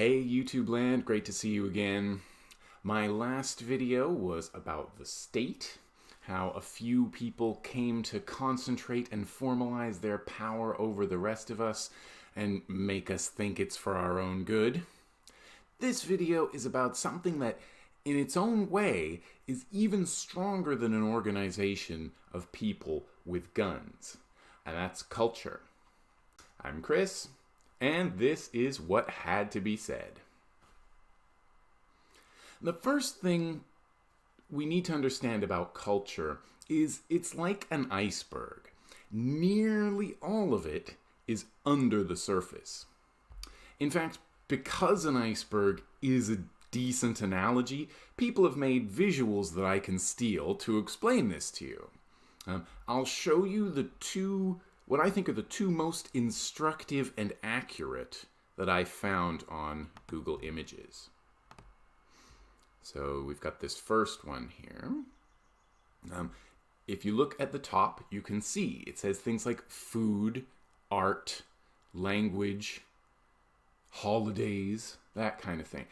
Hey YouTube land, great to see you again. My last video was about the state, how a few people came to concentrate and formalize their power over the rest of us and make us think it's for our own good. This video is about something that, in its own way, is even stronger than an organization of people with guns, and that's culture. I'm Chris, and this is what had to be said. The first thing we need to understand about culture is it's like an iceberg. Nearly all of it is under the surface. In fact, because an iceberg is a decent analogy, people have made visuals that I can steal to explain this to you. I'll show you what I think are the two most instructive and accurate that I found on Google Images. So we've got this first one here. If you look at the top, you can see it says things like food, art, language, holidays, that kind of thing.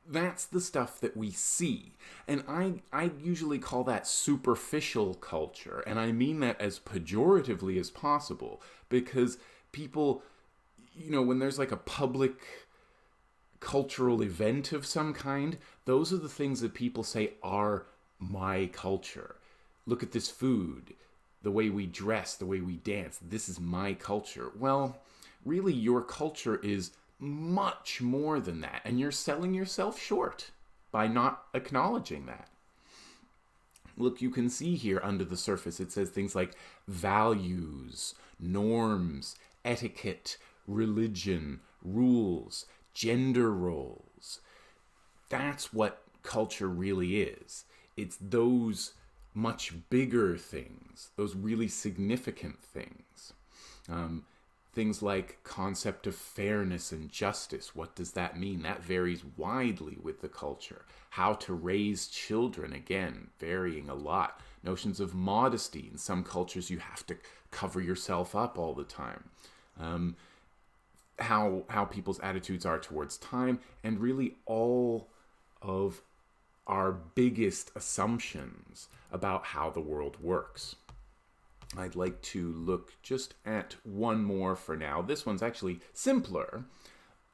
That's the stuff that we see. And I usually call that superficial culture. And I mean that as pejoratively as possible. Because people, when there's like a public cultural event of some kind, those are the things that people say are my culture. Look at this food, the way we dress, the way we dance. This is my culture. Well, really your culture is much more than that, and you're selling yourself short by not acknowledging that. Look, you can see here under the surface it says things like values, norms, etiquette, religion, rules, gender roles. That's what culture really is. It's those much bigger things, those really significant things. Things like concept of fairness and justice. What does that mean? That varies widely with the culture. How to raise children, again, varying a lot. Notions of modesty. In some cultures, you have to cover yourself up all the time. How people's attitudes are towards time, and really all of our biggest assumptions about how the world works. I'd like to look just at one more for now. This one's actually simpler,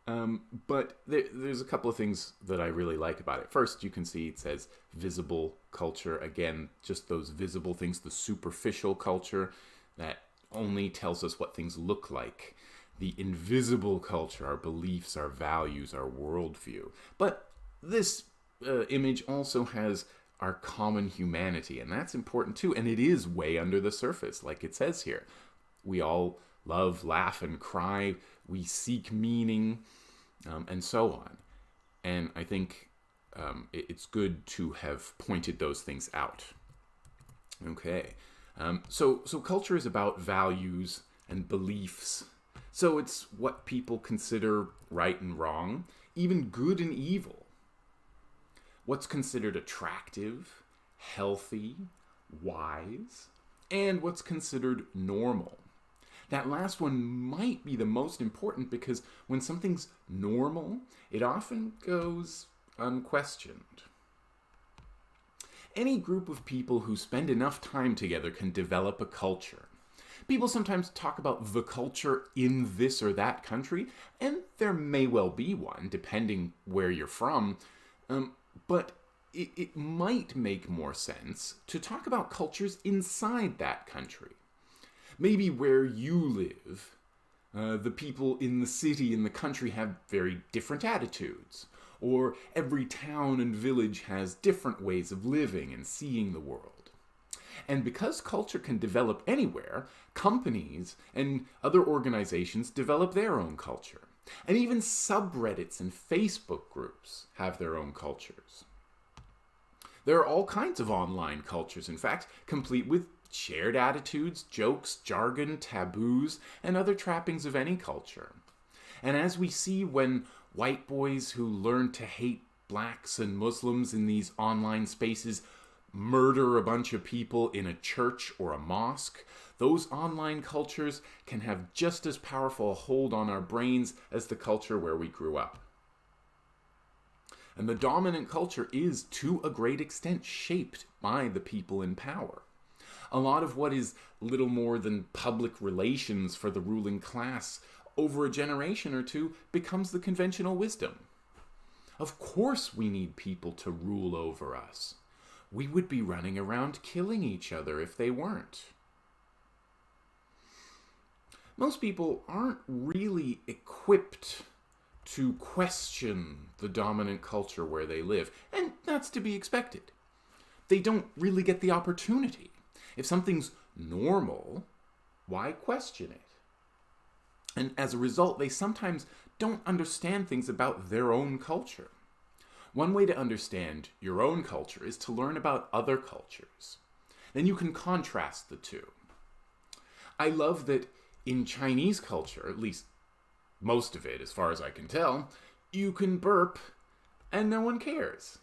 but there's a couple of things that I really like about it. First, you can see it says visible culture. Again, just those visible things, the superficial culture that only tells us what things look like. The invisible culture, our beliefs, our values, our worldview. But this image also has our common humanity, and that's important too, and it is way under the surface, like it says here. We all love, laugh, and cry. We seek meaning, and so on. And I think it's good to have pointed those things out. Okay, so culture is about values and beliefs. So it's what people consider right and wrong, even good and evil. What's considered attractive, healthy, wise, and what's considered normal. That last one might be the most important because when something's normal, it often goes unquestioned. Any group of people who spend enough time together can develop a culture. People sometimes talk about the culture in this or that country, and there may well be one, depending where you're from. But it might make more sense to talk about cultures inside that country. Maybe where you live, the people in the city and the country have very different attitudes. Or every town and village has different ways of living and seeing the world. And because culture can develop anywhere, companies and other organizations develop their own culture. And even subreddits and Facebook groups have their own cultures. There are all kinds of online cultures, in fact, complete with shared attitudes, jokes, jargon, taboos, and other trappings of any culture. And as we see when white boys who learn to hate blacks and Muslims in these online spaces murder a bunch of people in a church or a mosque, those online cultures can have just as powerful a hold on our brains as the culture where we grew up. And the dominant culture is, to a great extent, shaped by the people in power. A lot of what is little more than public relations for the ruling class over a generation or two becomes the conventional wisdom. Of course we need people to rule over us. We would be running around killing each other if they weren't. Most people aren't really equipped to question the dominant culture where they live, and that's to be expected. They don't really get the opportunity. If something's normal, why question it? And as a result, they sometimes don't understand things about their own culture. One way to understand your own culture is to learn about other cultures. Then you can contrast the two. I love that in Chinese culture, at least most of it as far as I can tell, you can burp and no one cares.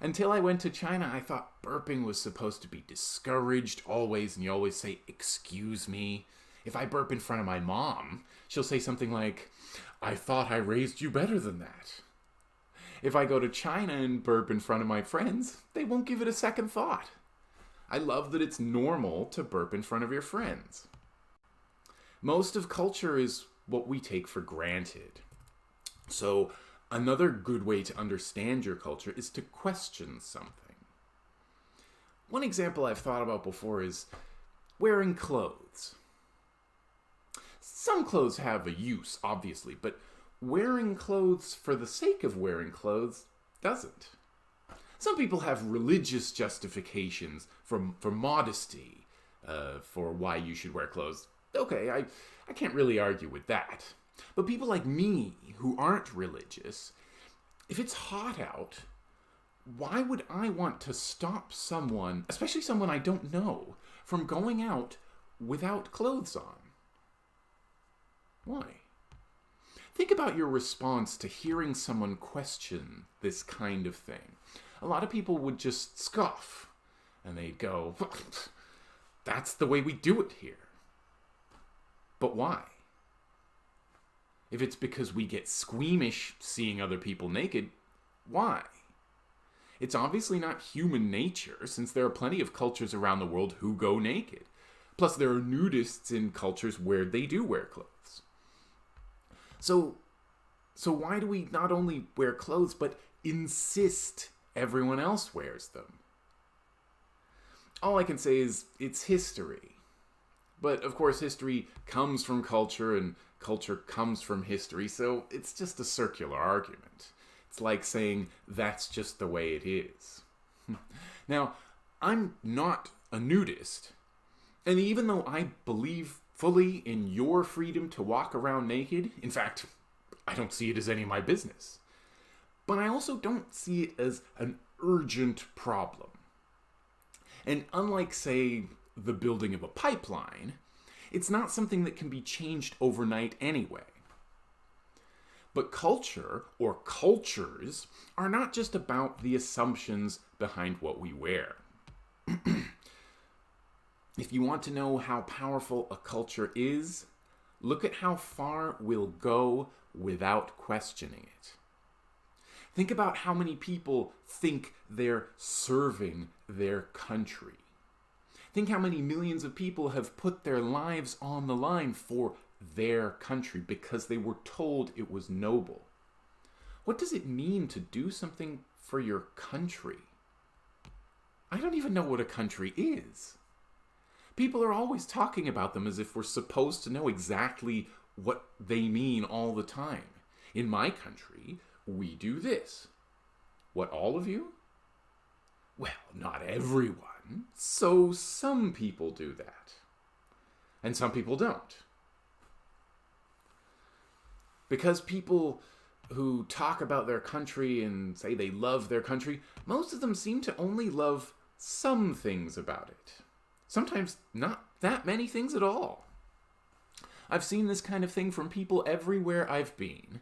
Until I went to China, I thought burping was supposed to be discouraged always, and you always say, "Excuse me." If I burp in front of my mom, she'll say something like, "I thought I raised you better than that." If I go to China and burp in front of my friends, they won't give it a second thought. I love that it's normal to burp in front of your friends. Most of culture is what we take for granted. So another good way to understand your culture is to question something. One example I've thought about before is wearing clothes. Some clothes have a use, obviously, but wearing clothes for the sake of wearing clothes doesn't. Some people have religious justifications for modesty, for why you should wear clothes. Okay, I can't really argue with that. But people like me, who aren't religious, if it's hot out, why would I want to stop someone, especially someone I don't know, from going out without clothes on? Why? Think about your response to hearing someone question this kind of thing. A lot of people would just scoff, and they'd go, "That's the way we do it here." But why? If it's because we get squeamish seeing other people naked, why? It's obviously not human nature, since there are plenty of cultures around the world who go naked. Plus, there are nudists in cultures where they do wear clothes. So why do we not only wear clothes, but insist everyone else wears them? All I can say is it's history. But, of course, history comes from culture, and culture comes from history, so it's just a circular argument. It's like saying, that's just the way it is. Now, I'm not a nudist, and even though I believe fully in your freedom to walk around naked, in fact, I don't see it as any of my business, but I also don't see it as an urgent problem. And unlike, say, the building of a pipeline, it's not something that can be changed overnight anyway. But culture, or cultures, are not just about the assumptions behind what we wear. If you want to know how powerful a culture is, look at how far we'll go without questioning it. Think about how many people think they're serving their country. Think how many millions of people have put their lives on the line for their country because they were told it was noble. What does it mean to do something for your country? I don't even know what a country is. People are always talking about them as if we're supposed to know exactly what they mean all the time. In my country, we do this. What, all of you? Well, not everyone. So some people do that. And some people don't. Because people who talk about their country and say they love their country, most of them seem to only love some things about it. Sometimes not that many things at all. I've seen this kind of thing from people everywhere I've been.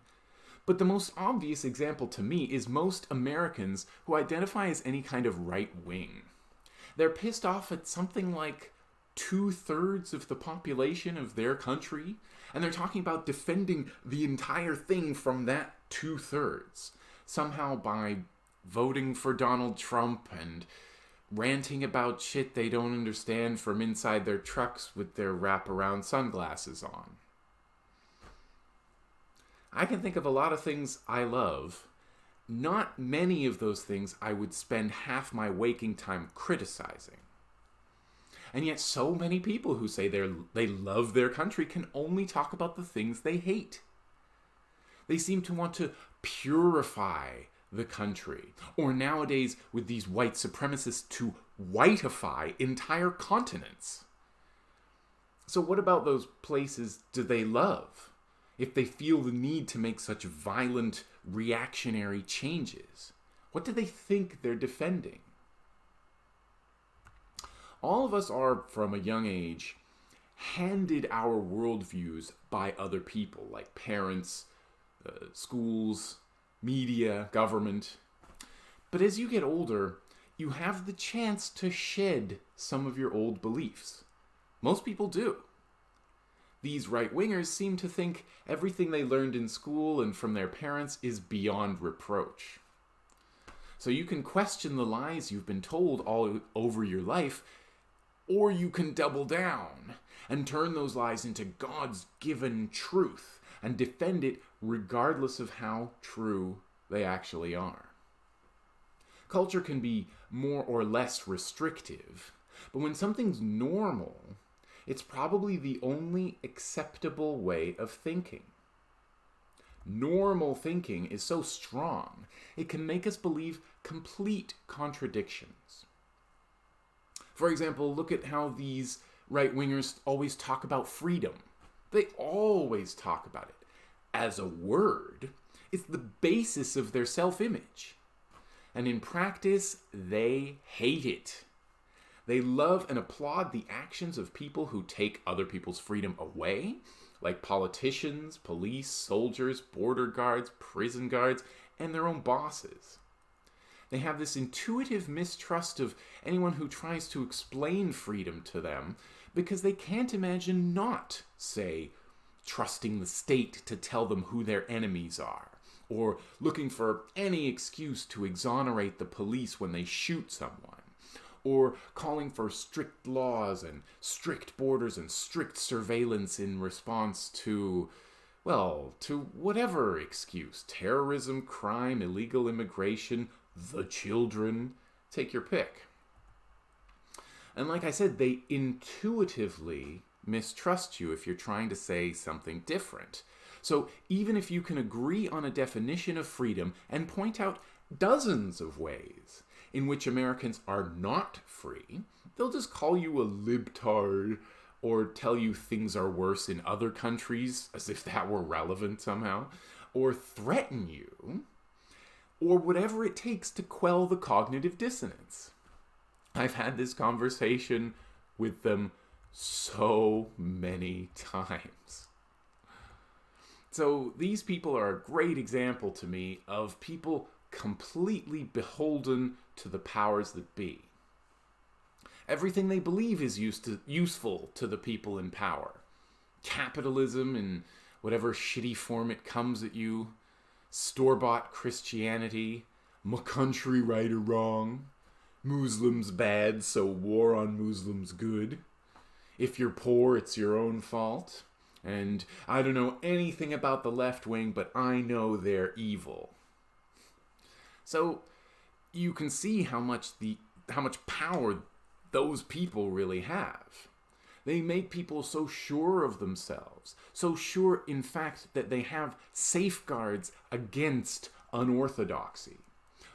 But the most obvious example to me is most Americans who identify as any kind of right wing. They're pissed off at something like 2/3 of the population of their country, and they're talking about defending the entire thing from that 2/3. somehow by voting for Donald Trump and ranting about shit they don't understand from inside their trucks with their wraparound sunglasses on. I can think of a lot of things I love. Not many of those things I would spend half my waking time criticizing. And yet so many people who say they love their country can only talk about the things they hate. They seem to want to purify the country, or nowadays with these white supremacists to whiteify entire continents. So what about those places do they love, if they feel the need to make such violent, reactionary changes? What do they think they're defending? All of us are, from a young age, handed our worldviews by other people, like parents, schools, media, government. But as you get older, you have the chance to shed some of your old beliefs. Most people do. These right-wingers seem to think everything they learned in school and from their parents is beyond reproach. So you can question the lies you've been told all over your life, or you can double down and turn those lies into God's given truth and defend it regardless of how true they actually are. Culture can be more or less restrictive, but when something's normal, it's probably the only acceptable way of thinking. Normal thinking is so strong, it can make us believe complete contradictions. For example, look at how these right-wingers always talk about freedom. They always talk about it. As a word, it's the basis of their self-image. And in practice, they hate it. They love and applaud the actions of people who take other people's freedom away, like politicians, police, soldiers, border guards, prison guards, and their own bosses. They have this intuitive mistrust of anyone who tries to explain freedom to them because they can't imagine not, say, trusting the state to tell them who their enemies are, or looking for any excuse to exonerate the police when they shoot someone, or calling for strict laws and strict borders and strict surveillance in response to, well, to whatever excuse. Terrorism, crime, illegal immigration, the children, take your pick. And like I said, they intuitively mistrust you if you're trying to say something different. So even if you can agree on a definition of freedom and point out dozens of ways in which Americans are not free, they'll just call you a libtard or tell you things are worse in other countries, as if that were relevant somehow, or threaten you, or whatever it takes to quell the cognitive dissonance. I've had this conversation with them so many times. So these people are a great example to me of people completely beholden to the powers that be. Everything they believe is useful to the people in power. Capitalism in whatever shitty form it comes at you, store-bought Christianity, my country right or wrong, Muslims bad, so war on Muslims good. If you're poor, it's your own fault. And I don't know anything about the left wing, but I know they're evil. So you can see how much power those people really have. They make people so sure of themselves, so sure, in fact, that they have safeguards against unorthodoxy,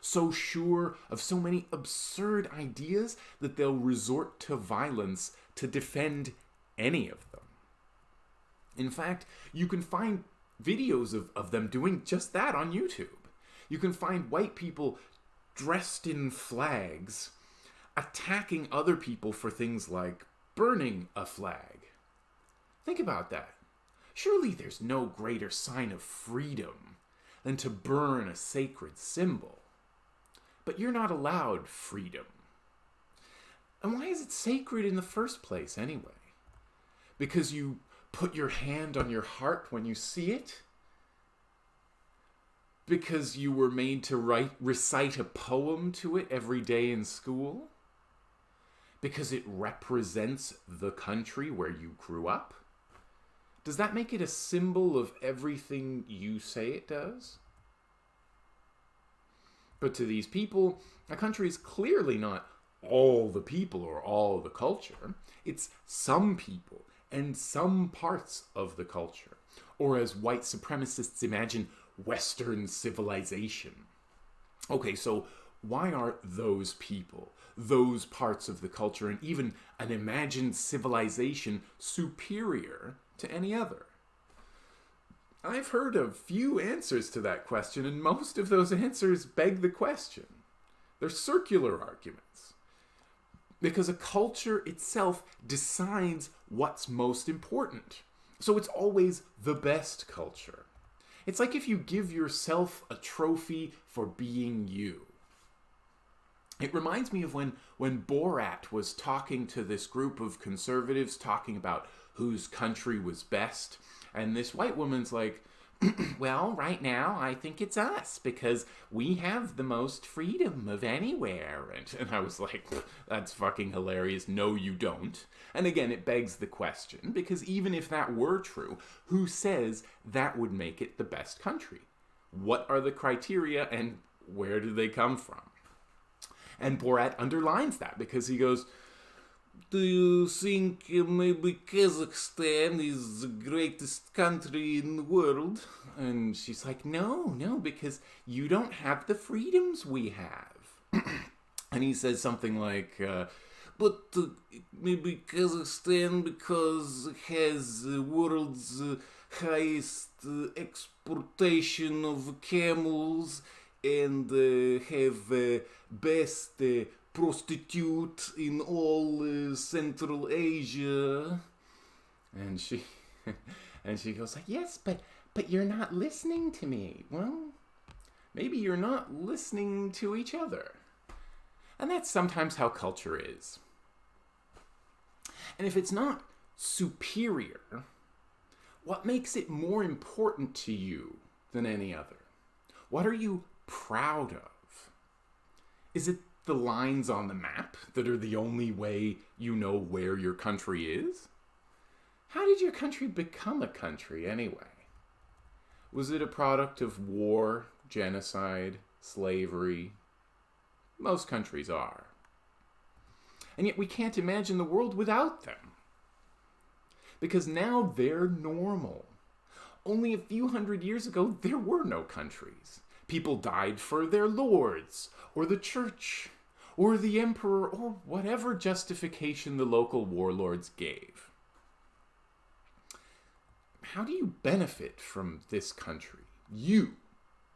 so sure of so many absurd ideas that they'll resort to violence to defend any of them. In fact, you can find videos of them doing just that on YouTube. You can find white people dressed in flags attacking other people for things like burning a flag. Think about that. Surely there's no greater sign of freedom than to burn a sacred symbol. But you're not allowed freedom. And why is it sacred in the first place anyway? Because you put your hand on your heart when you see it? Because you were made to recite a poem to it every day in school? Because it represents the country where you grew up? Does that make it a symbol of everything you say it does? But to these people, a country is clearly not all the people or all the culture. It's some people and some parts of the culture. Or as white supremacists imagine, Western civilization. Okay, so why are those people, those parts of the culture, and even an imagined civilization superior to any other? I've heard a few answers to that question, and most of those answers beg the question. They're circular arguments. Because a culture itself decides what's most important. So it's always the best culture. It's like if you give yourself a trophy for being you. It reminds me of when Borat was talking to this group of conservatives talking about whose country was best. And this white woman's like, well, right now, I think it's us because we have the most freedom of anywhere. And I was like, that's fucking hilarious. No, you don't. And again, it begs the question, because even if that were true, who says that would make it the best country? What are the criteria and where do they come from? And Borat underlines that because he goes, do you think maybe Kazakhstan is the greatest country in the world? And she's like, no, because you don't have the freedoms we have. And he says something like, but maybe Kazakhstan because it has the world's highest exportation of camels and have best prostitute in all Central Asia. And she goes like, yes, but you're not listening to me. Well, maybe you're not listening to each other. And that's sometimes how culture is. And if it's not superior, what makes it more important to you than any other? What are you proud of? Is it the lines on the map that are the only way you know where your country is? How did your country become a country anyway? Was it a product of war, genocide, slavery? Most countries are. And yet we can't imagine the world without them. Because now they're normal. Only a few hundred years ago, there were no countries. People died for their lords, or the church, or the emperor, or whatever justification the local warlords gave. How do you benefit from this country? You.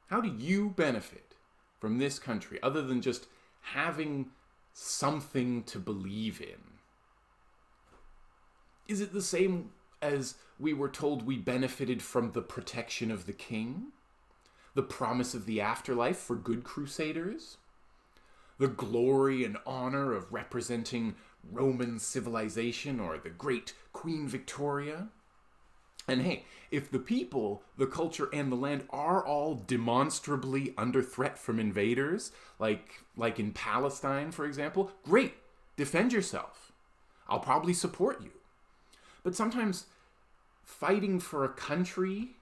How do you benefit from this country other than just having something to believe in? Is it the same as we were told we benefited from the protection of the king? The promise of the afterlife for good crusaders? The glory and honor of representing Roman civilization or the great Queen Victoria? And hey, if the people, the culture, and the land are all demonstrably under threat from invaders, like in Palestine, for example, great, defend yourself. I'll probably support you. But sometimes fighting for a country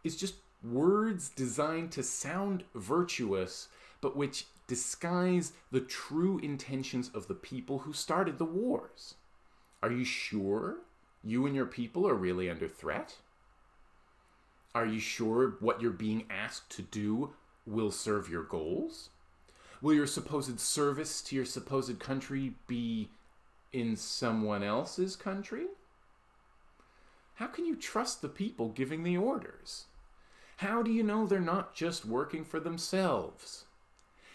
is just words designed to sound virtuous, but which disguise the true intentions of the people who started the wars. Are you sure you and your people are really under threat? Are you sure what you're being asked to do will serve your goals? Will your supposed service to your supposed country be in someone else's country? How can you trust the people giving the orders? How do you know they're not just working for themselves?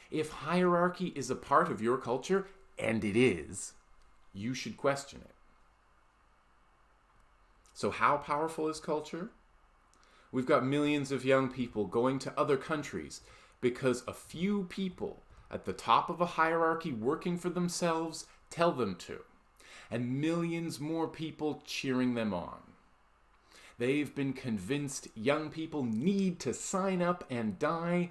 If hierarchy is a part of your culture, and it is, you should question it. So how powerful is culture? We've got millions of young people going to other countries because a few people at the top of a hierarchy working for themselves tell them to, and millions more people cheering them on. They've been convinced young people need to sign up and die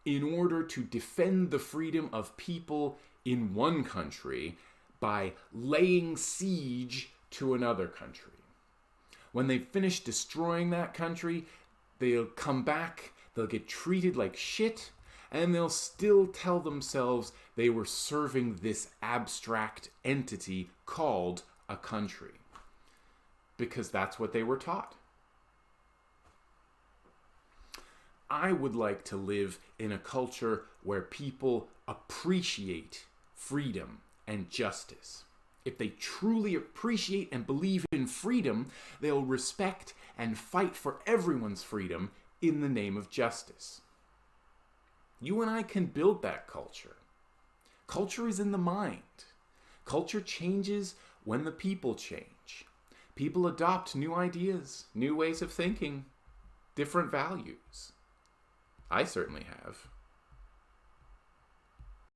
in order to defend the freedom of people in one country by laying siege to another country. When they finish destroying that country, they'll come back, they'll get treated like shit, and they'll still tell themselves they were serving this abstract entity called a country. Because that's what they were taught. I would like to live in a culture where people appreciate freedom and justice. If they truly appreciate and believe in freedom, they'll respect and fight for everyone's freedom in the name of justice. You and I can build that culture. Culture is in the mind. Culture changes when the people change. People adopt new ideas, new ways of thinking, different values. I certainly have.